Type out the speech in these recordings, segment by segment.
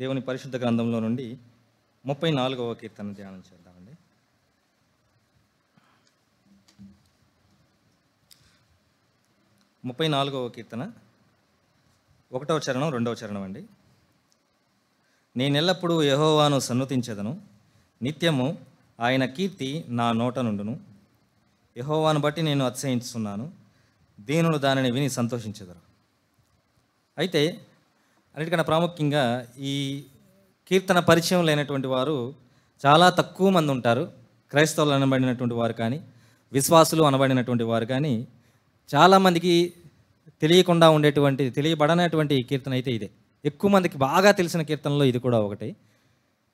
దేవుని పరిశుద్ధ గ్రంథంలో నుండి 34వ కీర్తన ధ్యానం చేద్దామండి. 34వ కీర్తన 1వ చరణం 2వ చరణం అండి. నేనెల్లప్పుడూ యెహోవాను సన్నుతించెదను, నిత్యము ఆయన కీర్తి నా నోట నుండును. యెహోవాను బట్టి నేను అతిశయించుచున్నాను, దీనులు దానిని విని సంతోషించెదరు. అయితే అన్నిటికన్నా ప్రాముఖ్యంగా ఈ కీర్తన పరిచయం లేనటువంటి వారు చాలా తక్కువ మంది ఉంటారు. క్రైస్తవులు అనబడినటువంటి వారు కానీ, విశ్వాసులు అనబడినటువంటి వారు కానీ చాలామందికి తెలియకుండా ఉండేటువంటి, తెలియబడనటువంటి ఈ కీర్తన అయితే ఇదే. ఎక్కువ మందికి బాగా తెలిసిన కీర్తనలో ఇది కూడా ఒకటి.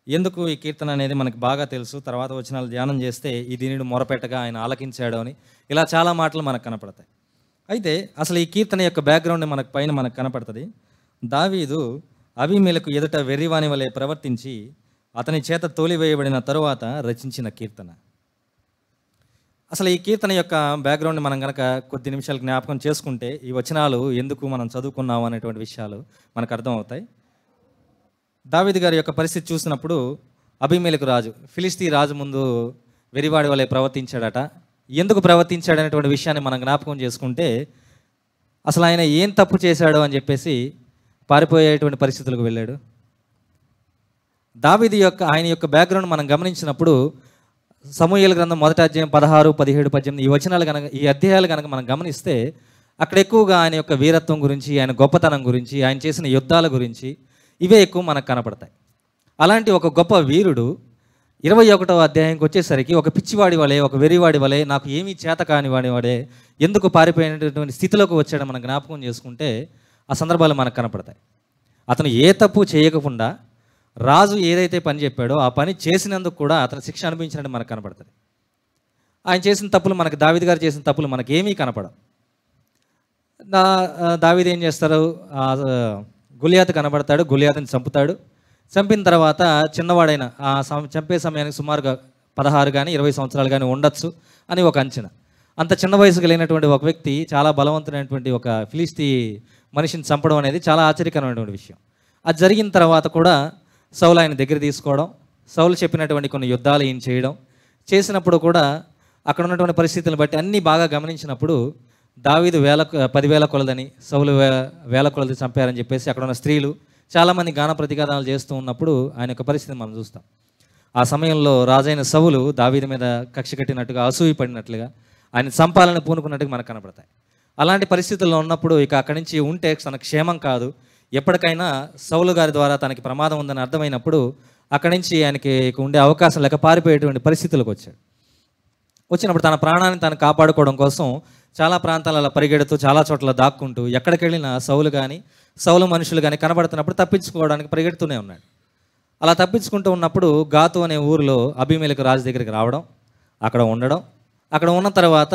ఎందుకు ఈ కీర్తన అనేది మనకు బాగా తెలుసు. తర్వాత వచనాలు ధ్యానం చేస్తే ఈ దీనుడు మొరపెట్టగా ఆయన ఆలకించాడు అని ఇలా చాలా మాటలు మనకు కనపడతాయి. అయితే అసలు ఈ కీర్తన యొక్క బ్యాక్గ్రౌండ్ మనకు కనపడుతుంది. దావీదు అబీమెలెకు ఎదుట వెర్రివాని వలె ప్రవర్తించి అతని చేత తోలివేయబడిన తరువాత రచించిన కీర్తన. అసలు ఈ కీర్తన యొక్క బ్యాక్గ్రౌండ్ మనం కనుక కొద్ది నిమిషాలు జ్ఞాపకం చేసుకుంటే ఈ వచనాలు ఎందుకు మనం చదువుకున్నాము అనేటువంటి విషయాలు మనకు అర్థమవుతాయి. దావీదు గారి యొక్క పరిస్థితి చూసినప్పుడు అబీమెలెకు రాజు, ఫిలిస్తీ రాజు ముందు వెరివాడి వలె ప్రవర్తించాడట. ఎందుకు ప్రవర్తించాడు అనేటువంటి విషయాన్ని మనం జ్ఞాపకం చేసుకుంటే అసలు ఆయన ఏం తప్పు చేశాడు అని చెప్పేసి పారిపోయేటువంటి పరిస్థితులకు వెళ్ళాడు. దావీదు ఆయన యొక్క బ్యాక్గ్రౌండ్ మనం గమనించినప్పుడు సమూయేలు గ్రంథం 1వ అధ్యాయం 16, 17, 18 ఈ వచనాలు కనుక, ఈ అధ్యాయాలు కనుక మనం గమనిస్తే అక్కడ ఎక్కువగా ఆయన యొక్క వీరత్వం గురించి, ఆయన గొప్పతనం గురించి, ఆయన చేసిన యుద్ధాల గురించి ఇవే ఎక్కువ మనకు కనపడతాయి. అలాంటి ఒక గొప్ప వీరుడు 21వ అధ్యాయంకి వచ్చేసరికి ఒక పిచ్చివాడి వలె, ఒక వెర్రివాడి వలె, నాకు ఏమీ చేత కాని వాడి వాడే ఎందుకు పారిపోయినటువంటి స్థితిలోకి వచ్చాడో మనం జ్ఞాపకం చేసుకుంటే ఆ సందర్భాలు మనకు కనపడతాయి. అతను ఏ తప్పు చేయకుండా రాజు ఏదైతే పని చెప్పాడో ఆ పని చేసినందుకు కూడా అతను శిక్ష అనుభవించినట్టు మనకు కనపడుతుంది. ఆయన చేసిన తప్పులు, మనకు దావీదు గారు చేసిన తప్పులు మనకేమీ కనపడవు. దావీదు ఏం చేస్తారు, గొలియాతు కనబడతాడు, గొలియాతుని చంపుతాడు. చంపిన తర్వాత చిన్నవాడైన చంపే సమయానికి సుమారుగా 16 కానీ 20 సంవత్సరాలు కానీ ఉండొచ్చు అని ఒక అంచనా. అంత చిన్న వయసు కలిగినటువంటి ఒక వ్యక్తి చాలా బలవంతుడైనటువంటి ఒక ఫిలిస్తీ మనిషిని చంపడం అనేది చాలా ఆశ్చర్యకరమైనటువంటి విషయం. అది జరిగిన తర్వాత కూడా సౌలు ఆయన దగ్గర తీసుకోవడం, సౌలు చెప్పినటువంటి కొన్ని యుద్ధాలు ఈయన చేయడం, చేసినప్పుడు కూడా అక్కడ ఉన్నటువంటి పరిస్థితులను బట్టి అన్నీ బాగా గమనించినప్పుడు దావీదు 10,000 కొలదని, సౌలు 1,000 కొలది చంపారని చెప్పేసి అక్కడ ఉన్న స్త్రీలు చాలామంది గాన ప్రతిగానాలు చేస్తూ ఉన్నప్పుడు ఆయన యొక్క పరిస్థితిని మనం చూస్తాం. ఆ సమయంలో రాజైన సౌలు దావీదు మీద కక్ష కట్టినట్టుగా, అసూయ పడినట్లుగా, ఆయన చంపాలని పూనుకున్నట్టుగా మనకు కనపడతాయి. అలాంటి పరిస్థితుల్లో ఉన్నప్పుడు ఇక అక్కడి నుంచి ఉంటే తన క్షేమం కాదు, ఎప్పటికైనా సౌలు గారి ద్వారా తనకి ప్రమాదం ఉందని అర్థమైనప్పుడు అక్కడి నుంచి ఆయనకి ఉండే అవకాశం లేక పారిపోయేటువంటి పరిస్థితులకు వచ్చాడు. వచ్చినప్పుడు తన ప్రాణాన్ని తాను కాపాడుకోవడం కోసం చాలా ప్రాంతాలలో పరిగెడుతూ, చాలా చోట్ల దాక్కుంటూ, ఎక్కడికి వెళ్ళినా సౌలు కానీ, సౌలు మనుషులు కానీ కనబడుతున్నప్పుడు తప్పించుకోవడానికి పరిగెడుతూనే ఉన్నాడు. అలా తప్పించుకుంటూ ఉన్నప్పుడు గాతు అనే ఊరిలో అబీమెలెకు రాజు దగ్గరికి రావడం, అక్కడ ఉండడం, అక్కడ ఉన్న తర్వాత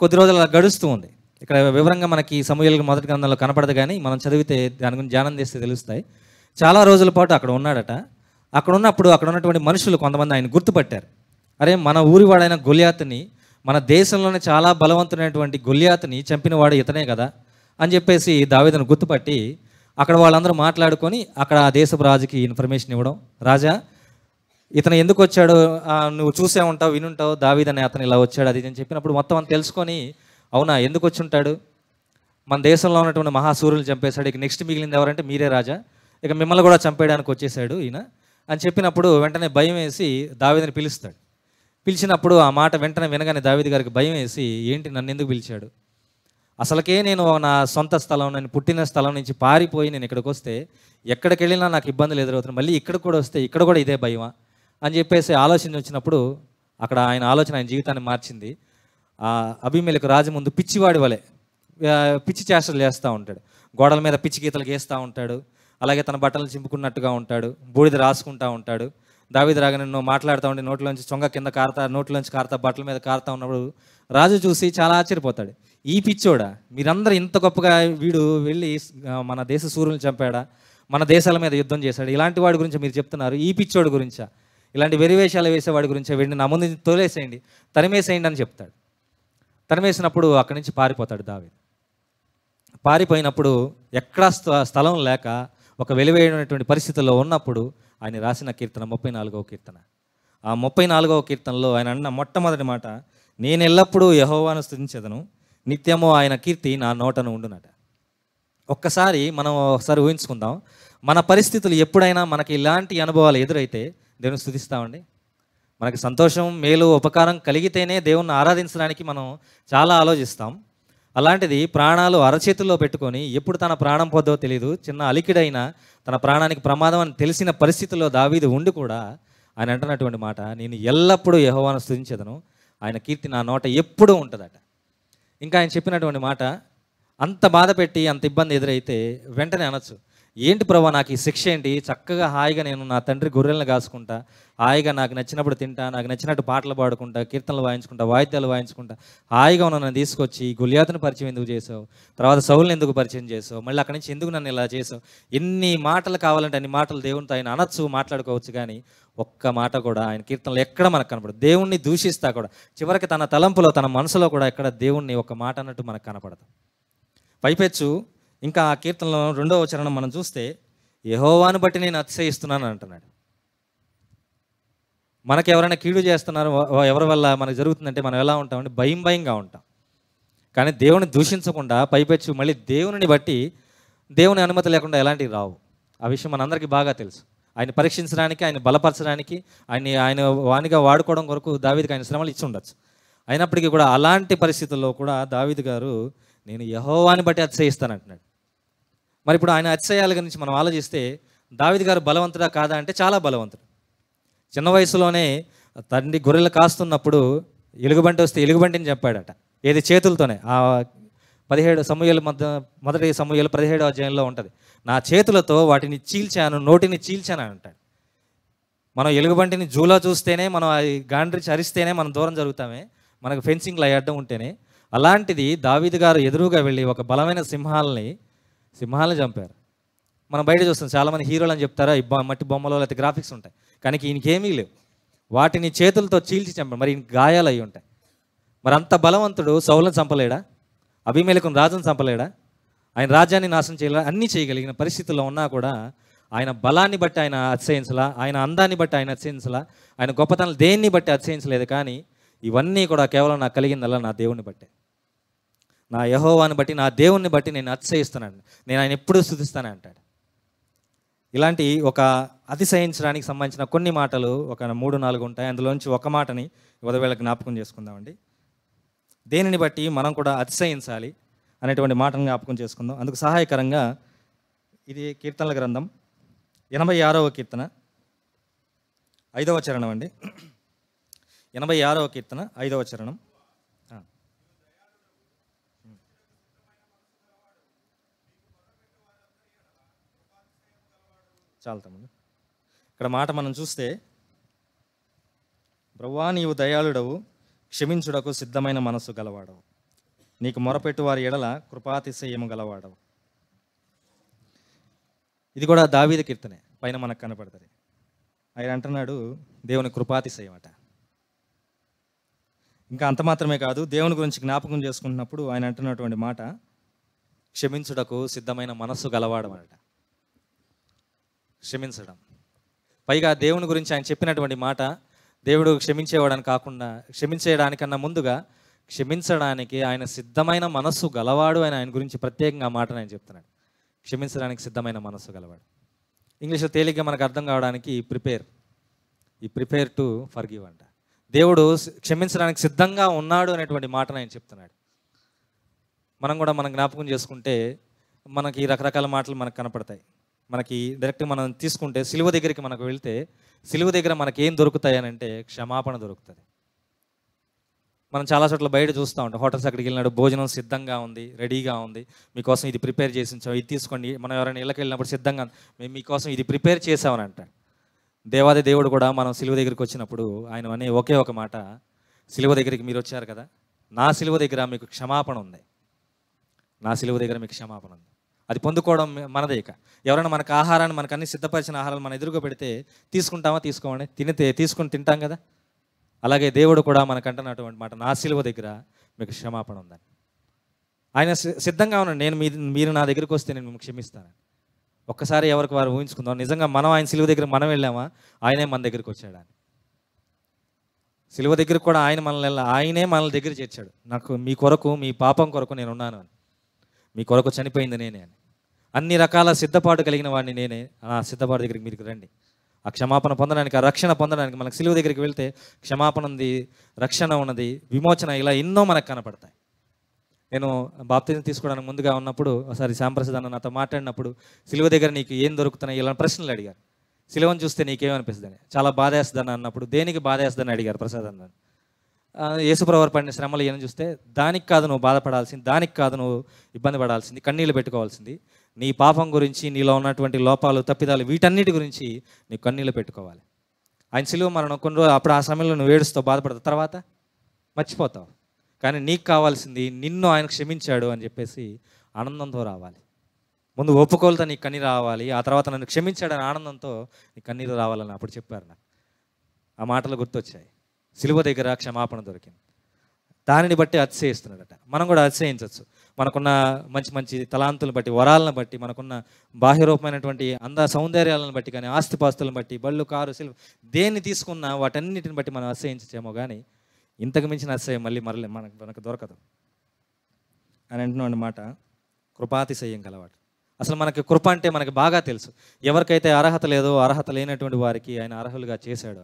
కొద్ది రోజులు అలా గడుస్తూ ఉంది. ఇక్కడ వివరంగా మనకి సమూయేలు మొదటి గ్రంథంలో కనపడదు, కానీ మనం చదివితే దాని గురించి ధ్యానం చేస్తే తెలుస్తాయి. చాలా రోజుల పాటు అక్కడ ఉన్నాడట. అక్కడ ఉన్నప్పుడు అక్కడ ఉన్నటువంటి మనుషులు కొంతమంది ఆయన గుర్తుపట్టారు. అరే, మన ఊరివాడైన గొలియాతుని, మన దేశంలోనే చాలా బలవంతుడైనటువంటి గొలియాతుని చంపినవాడు ఇతనే కదా అని చెప్పేసి దావీదును గుర్తుపట్టి అక్కడ వాళ్ళందరూ మాట్లాడుకొని అక్కడ ఆ దేశపు రాజుకి ఇన్ఫర్మేషన్ ఇవ్వడం, రాజా ఇతను ఎందుకు వచ్చాడో నువ్వు చూసే ఉంటావు, వినుంటావు, దావీదు అనే అతను ఇలా వచ్చాడు అది అని చెప్పినప్పుడు మొత్తం అని తెలుసుకొని, అవునా ఎందుకు వచ్చి ఉంటాడు, మన దేశంలో ఉన్నటువంటి మహాసూరులు చంపేశాడు, ఇక నెక్స్ట్ మిగిలింది ఎవరంటే మీరే రాజా, ఇక మిమ్మల్ని కూడా చంపేయడానికి వచ్చేసాడు ఈయన అని చెప్పినప్పుడు వెంటనే భయం వేసి దావీదుని పిలుస్తాడు. పిలిచినప్పుడు ఆ మాట వెంటనే వినగానే దావీదు గారికి భయం వేసి, ఏంటి నన్ను ఎందుకు పిలిచాడు, అసలుకే నేను నా సొంత స్థలం, నేను పుట్టిన స్థలం నుంచి పారిపోయి నేను ఇక్కడికి వస్తే ఎక్కడికి వెళ్ళినా నాకు ఇబ్బందులు ఎదురవుతున్నాయి, మళ్ళీ ఇక్కడ కూడా వస్తే ఇక్కడ కూడా ఇదే భయమా అని చెప్పేసి ఆలోచన వచ్చినప్పుడు అక్కడ ఆయన ఆలోచన ఆయన జీవితాన్ని మార్చింది. అబీమెలెకు రాజు ముందు పిచ్చివాడి వలె పిచ్చి చేష్టలు చేస్తూ ఉంటాడు, గోడల మీద పిచ్చి గీతలు గీస్తూ ఉంటాడు, అలాగే తన బట్టలు చింపుకున్నట్టుగా ఉంటాడు, బూడిద రాసుకుంటూ ఉంటాడు. దావీదు రాగానే నువ్వు మాట్లాడుతూ ఉంటే నోట్లోంచి చొంగ కింద కారుతా, నోట్లోంచి కారుతా, బట్టల మీద కారుతా ఉన్నప్పుడు రాజు చూసి చాలా ఆశ్చర్యపోతాడు. ఈ పిచ్చోడా, మీరందరూ ఇంత గొప్పగా వీడు వెళ్ళి మన దేశ సూర్యులను చంపాడా, మన దేశాల మీద యుద్ధం చేశాడు, ఇలాంటి వాడి గురించి మీరు చెప్తున్నారు, ఈ పిచ్చోడు గురించా, ఇలాంటి వెరివేషాలు వేసేవాడి గురించా, వీడిని నా ముందు తోలేసేయండి, తరిమేసేయండి అని చెప్తాడు. తరిమేసినప్పుడు అక్కడి నుంచి పారిపోతాడు దావీదు. పారిపోయినప్పుడు ఎక్కడా స్థలం లేక ఒక వెలివేయనటువంటి పరిస్థితుల్లో ఉన్నప్పుడు ఆయన రాసిన కీర్తన 34వ కీర్తన. ఆ 34వ కీర్తనలో ఆయన అన్న మొట్టమొదటి మాట, నేను ఎల్లప్పుడూ యెహోవాను స్తుతించెదను, నిత్యము ఆయన కీర్తి నా నోటను ఉండునట. ఒక్కసారి మనం ఒకసారి ఊహించుకుందాం, మన పరిస్థితులు ఎప్పుడైనా మనకి ఇలాంటి అనుభవాలు ఎదురైతే దేవుని స్తుతిస్తామండి? మనకి సంతోషం, మేలు, ఉపకారం కలిగితేనే దేవుణ్ణి ఆరాధించడానికి మనం చాలా ఆలోచిస్తాం. అలాంటిది ప్రాణాలు అరచేతుల్లో పెట్టుకొని ఎప్పుడు తన ప్రాణం పోద్దో తెలియదు, చిన్న అలికిడైనా తన ప్రాణానికి ప్రమాదం అని తెలిసిన పరిస్థితుల్లో దావీదు ఉండి కూడా ఆయన అంటున్నటువంటి మాట, నేను ఎల్లప్పుడూ యెహోవాను స్తుతించెదను, ఆయన కీర్తి నా నోట ఎప్పుడూ ఉంటుందట. ఇంకా ఆయన చెప్పినటువంటి మాట, అంత బాధ పెట్టి అంత ఇబ్బంది ఎదురైతే వెంటనే అనొచ్చు, ఏంటి ప్రభా నాకు ఈ శిక్ష ఏంటి, చక్కగా హాయిగా నేను నా తండ్రి గొర్రెలను కాసుకుంటా, హాయిగా నాకు నచ్చినప్పుడు తింటా, నాకు నచ్చినట్టు పాటలు పాడుకుంటా, కీర్తనలు వాయించుకుంటా, వాయిద్యాలు వాయించుకుంటా, హాయిగా నన్ను తీసుకొచ్చి గొలియాతును పరిచయం ఎందుకు చేసావు, తర్వాత సౌలుని ఎందుకు పరిచయం చేసావు, మళ్ళీ అక్కడి నుంచి ఎందుకు నన్ను ఇలా చేసావు, ఎన్ని మాటలు కావాలంటే అన్ని మాటలు దేవునితో ఆయన అనొచ్చు, మాట్లాడుకోవచ్చు. కానీ ఒక్క మాట కూడా ఆయన కీర్తనలు ఎక్కడ మనకు కనపడదు. దేవుణ్ణి దూషిస్తా కూడా చివరికి తన తలంపులో తన మనసులో కూడా ఎక్కడ దేవుణ్ణి ఒక మాట అన్నట్టు మనకు కనపడదు. పైపెచ్చు ఇంకా ఆ కీర్తనలో 2వ వచనం మనం చూస్తే, యెహోవాను బట్టి నేను అతిశయిస్తున్నాను అంటున్నాడు. మనకి ఎవరైనా కీడు చేస్తున్నారు, ఎవరి వల్ల మనకు జరుగుతుందంటే మనం ఎలా ఉంటామంటే భయంగా ఉంటాం. కానీ దేవుని దూషించకుండా పైపెచ్చు మళ్ళీ దేవుని బట్టి దేవుని అనుమతి లేకుండా ఎలాంటివి రావు. ఆ విషయం మనందరికీ బాగా తెలుసు. ఆయన పరీక్షించడానికి, ఆయన బలపరచడానికి, ఆయన వానిగా వాడుకోవడం కొరకు దావీదుకి ఆయన శ్రమలు ఇచ్చి ఉండొచ్చు. అయినప్పటికీ కూడా అలాంటి పరిస్థితుల్లో కూడా దావీదు గారు నేను యెహోవాని బట్టి అతిశయిస్తానంటున్నాడు. మరి ఇప్పుడు ఆయన అతిశయాల గురించి మనం ఆలోచిస్తే దావీదు గారు బలవంతుడా కాదా అంటే చాలా బలవంతుడు. చిన్న వయసులోనే తండ్రి గొర్రెలు కాస్తున్నప్పుడు ఎలుగుబంటి వస్తే ఎలుగుబంటిని చెప్పాడట, ఏది చేతులతోనే. ఆ 17 సమూయేలు మొదటి సమూయేలు 17వ అధ్యాయంలో ఉంటుంది, నా చేతులతో వాటిని చీల్చాను, నోటిని చీల్చాను అంటాడు. మనం ఎలుగుబంటిని జూలో చూస్తేనే, మనం అది గాండ్రించి అరిస్తేనే మనం దూరం జరుగుతామే, మనకు ఫెన్సింగ్లు అవి అడ్డం ఉంటేనే. అలాంటిది దావీదు గారు ఎదురుగా వెళ్ళి ఒక బలమైన సింహాలని చంపారు. మనం బయట చూస్తాం, చాలామంది హీరోలు అని చెప్తారా, ఈ మట్టి బొమ్మలో లేకపోతే గ్రాఫిక్స్ ఉంటాయి, కానీ ఈయనకేమీ లేవు. వాటిని చేతులతో చీల్చి చంపాడు. మరి ఈయనకి గాయాలు అయి ఉంటాయి. మరి అంత బలవంతుడు సౌలును చంపలేడా? అబీమెలెకును రాజును చంపలేడా? ఆయన రాజ్యాన్ని నాశనం చేయలేడా? అన్నీ చేయగలిగిన పరిస్థితుల్లో ఉన్నా కూడా ఆయన బలాన్ని బట్టి ఆయన అతిశయించలా, ఆయన అందాన్ని బట్టి ఆయన అతిశయించలా, ఆయన గొప్పతనం దేన్ని బట్టి అతిశయించలేదు. కానీ ఇవన్నీ కూడా కేవలం నాకు కలిగిందల్లా నా దేవుని బట్టే, నా యెహోవాని బట్టి, నా దేవుణ్ణి బట్టి నేను అతిశయిస్తున్నాను, నేను ఆయన ఎప్పుడూ స్తుతిస్తానే అంటాడు. ఇలాంటి ఒక అతిశయించడానికి సంబంధించిన కొన్ని మాటలు ఒక 3-4 ఉంటాయి. అందులోంచి ఒక మాటని ఉదయవేళ జ్ఞాపకం చేసుకుందామండి. దేనిని బట్టి మనం కూడా అతిశయించాలి అనేటువంటి మాటను జ్ఞాపకం చేసుకుందాం. అందుకు సహాయకరంగా ఇది కీర్తనల గ్రంథం 86వ కీర్తన 5వ చరణం అండి. 86వ కీర్తన 5వ చరణం. చాలా తమ్ముడు, ఇక్కడ మాట మనం చూస్తే, ప్రభువా నీవు దయాళుడవు, క్షమించుటకు సిద్ధమైన మనస్సు గలవాడవు, నీకు మొరపెట్టు వారి ఎడల కృపాతిశయము గలవాడవు. ఇది కూడా దావీదు కీర్తనే, పైన మనకు కనపడుతుంది. ఆయన అంటున్నాడు దేవుని కృపాతిశయం అట. ఇంకా అంత మాత్రమే కాదు, దేవుని గురించి జ్ఞాపకం చేసుకుంటున్నప్పుడు ఆయన అంటున్నటువంటి మాట, క్షమించుటకు సిద్ధమైన మనస్సు గలవాడం అట. క్షమించడం, పైగా దేవుని గురించి ఆయన చెప్పినటువంటి మాట, దేవుడు క్షమించేవాడని కాకుండా క్షమించేయడానికన్నా ముందుగా క్షమించడానికి ఆయన సిద్ధమైన మనస్సు గలవాడు అని ఆయన గురించి ప్రత్యేకంగా ఆ మాటను ఆయన చెప్తున్నాడు. క్షమించడానికి సిద్ధమైన మనస్సు గలవాడు. ఇంగ్లీష్లో తేలిగ్గా మనకు అర్థం కావడానికి ప్రిపేర్ టు ఫర్గివ్ అంట. దేవుడు క్షమించడానికి సిద్ధంగా ఉన్నాడు అనేటువంటి మాటను ఆయన చెప్తున్నాడు. మనం జ్ఞాపకం చేసుకుంటే మనకి రకరకాల మాటలు మనకు కనపడతాయి. మనకి డైరెక్ట్ మనం తీసుకుంటే సిలువ దగ్గరికి మనకు వెళ్తే, సిలువ దగ్గర మనకి ఏం దొరుకుతాయి అని అంటే క్షమాపణ దొరుకుతుంది. మనం చాలా చోట్ల బయట చూస్తూ ఉంటాం, హోటల్స్ అక్కడికి వెళ్ళినాడు, భోజనం సిద్ధంగా ఉంది, రెడీగా ఉంది, మీకోసం ఇది ప్రిపేర్ చేసి ఉంచాం, ఇది తీసుకోండి. మనం ఎవరైనా ఇళ్ళకి వెళ్ళినప్పుడు సిద్ధంగా మేము మీకోసం ఇది ప్రిపేర్ చేసామని అంటాడు. దేవాది దేవుడు కూడా మనం సిలువ దగ్గరికి వచ్చినప్పుడు ఆయన అనే ఒకే ఒక మాట, సిలువ దగ్గరికి మీరు వచ్చారు కదా, నా సిలువ దగ్గర మీకు క్షమాపణ ఉంది, నా సిలువ దగ్గర మీకు క్షమాపణ ఉంది. అది పొందుకోవడం మనదే. ఇక ఎవరైనా మనకు ఆహారాన్ని, మనకు అన్ని సిద్ధపరిచిన ఆహారాలు మన ఎదురుగా పెడితే తీసుకుంటామా? తీసుకోమని తీసుకుని తింటాం కదా. అలాగే దేవుడు కూడా మనకంటున్నటువంటి మాట, నా సిలువ దగ్గర మీకు క్షమాపణ ఉందని. ఆయన సిద్ధంగా ఉన్నాడు, మీరు నా దగ్గరికి వస్తే నేను మిమ్మల్ని క్షమిస్తాను. ఒక్కసారి ఎవరికి వారు ఊహించుకుందాం, నిజంగా మనం ఆయన సిలువ దగ్గర మనం వెళ్ళామా, ఆయనే మన దగ్గరికి వచ్చాడని. సిలువ దగ్గరికి కూడా ఆయనే మనల్ని దగ్గర చేర్చాడు. నాకు మీ కొరకు, మీ పాపం కొరకు నేను ఉన్నాను అని, మీ కొరకు చనిపోయింది నేనే అని. అన్ని రకాల సిద్ధపాటు కలిగిన వాడిని నేనే. ఆ సిద్ధపాటు దగ్గరికి మీరు రండి. ఆ క్షమాపణ పొందడానికి, ఆ రక్షణ పొందడానికి మనకు సిలువ దగ్గరికి వెళ్తే క్షమాపణ ఉంది, రక్షణ ఉన్నది, విమోచన, ఇలా ఎన్నో మనకు కనపడతాయి. నేను బాప్తిజం తీసుకోవడానికి ముందుగా ఉన్నప్పుడు ఒకసారి శ్యాంప్రసాద్ అన్న నాతో మాట్లాడినప్పుడు, సిలువ దగ్గర నీకు ఏం దొరుకుతున్నాయి ఇలా ప్రశ్నలు అడిగారు. సిలువను చూస్తే నీకేమనిపిస్తుంది, చాలా బాధేస్తుందని అన్నప్పుడు, దేనికి బాధేస్తుందని అడిగారు ప్రసాద్ అన్న. యేసుప్రభువారు పడిన శ్రమలు ఏమని చూస్తే, దానికి కాదు నువ్వు బాధపడాల్సింది, దానికి కాదు నువ్వు ఇబ్బంది పడాల్సింది, కన్నీళ్ళు పెట్టుకోవాల్సింది, నీ పాపం గురించి, నీలో ఉన్నటువంటి లోపాలు, తప్పిదాలు, వీటన్నిటి గురించి నీకు కన్నీళ్ళు పెట్టుకోవాలి. ఆయన సిలువ మరణం కొన్ని రోజులు అప్పుడు ఆ సమయంలో నువ్వు ఏడుస్తావు, బాధపడతావు, తర్వాత మర్చిపోతావు. కానీ నీకు కావాల్సింది నిన్ను ఆయన క్షమించాడు అని చెప్పేసి ఆనందంతో రావాలి. ముందు ఒప్పుకోలతో నీకు కన్నీరు రావాలి, ఆ తర్వాత నన్ను క్షమించాడని ఆనందంతో నీ కన్నీరు రావాలని అప్పుడు చెప్పారు నాకు. ఆ మాటలు గుర్తొచ్చాయి. సిలువ దగ్గర క్షమాపణ దొరికింది. దానిని బట్టి అతిశయిస్తున్నాడట. మనం కూడా అతిశయించవచ్చు. మనకున్న మంచి మంచి తలాంతులను బట్టి, వరాలను బట్టి, మనకున్న బాహ్యరూపమైనటువంటి సౌందర్యాలను బట్టి, కానీ ఆస్తిపాస్తులను బట్టి, బళ్ళు, కారు, సిలువ, దేన్ని తీసుకున్నా వాటన్నిటిని బట్టి మనం అతిశయించచ్చేమో, కానీ ఇంతకు మించిన అతిశయం మళ్ళీ మనకు దొరకదు అని అంటున్న మాట కృపాతిశయం కలవాడు. అసలు మనకి కృప అంటే మనకు బాగా తెలుసు. ఎవరికైతే అర్హత లేదో, అర్హత లేనటువంటి వారికి ఆయన అర్హులుగా చేశాడు.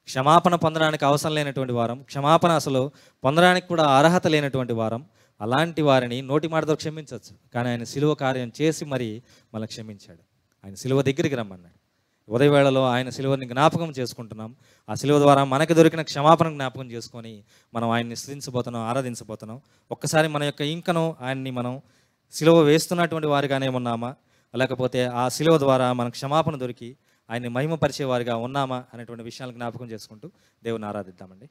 క్షమాపణ పొందడానికి అవసరం లేనటువంటి వారం, క్షమాపణ అసలు పొందడానికి కూడా అర్హత లేనటువంటి వారం, అలాంటి వారిని నోటి మాటతో క్షమించవచ్చు. కానీ ఆయన సిలువ కార్యం చేసి మరి మనల్ని క్షమించాడు. ఆయన సిలువ దగ్గరికి రమ్మన్నాడు. ఉదయవేళలో ఆయన సిలువని జ్ఞాపకం చేసుకుంటున్నాం. ఆ సిలువ ద్వారా మనకు దొరికిన క్షమాపణ జ్ఞాపకం చేసుకొని మనం ఆయన్ని స్తుతించబోతున్నాం, ఆరాధించబోతున్నాం. ఒక్కసారి మన యొక్క ఇంకను ఆయన్ని మనం సిలువ వేస్తున్నటువంటి వారిగానే ఉన్నామా, లేకపోతే ఆ సిలువ ద్వారా మనకు క్షమాపణ దొరికి ఆయన్ని మహిమపరిచే వారిగా ఉన్నామా అనేటువంటి విషయాలను జ్ఞాపకం చేసుకుంటూ దేవుని ఆరాధిద్దామండి.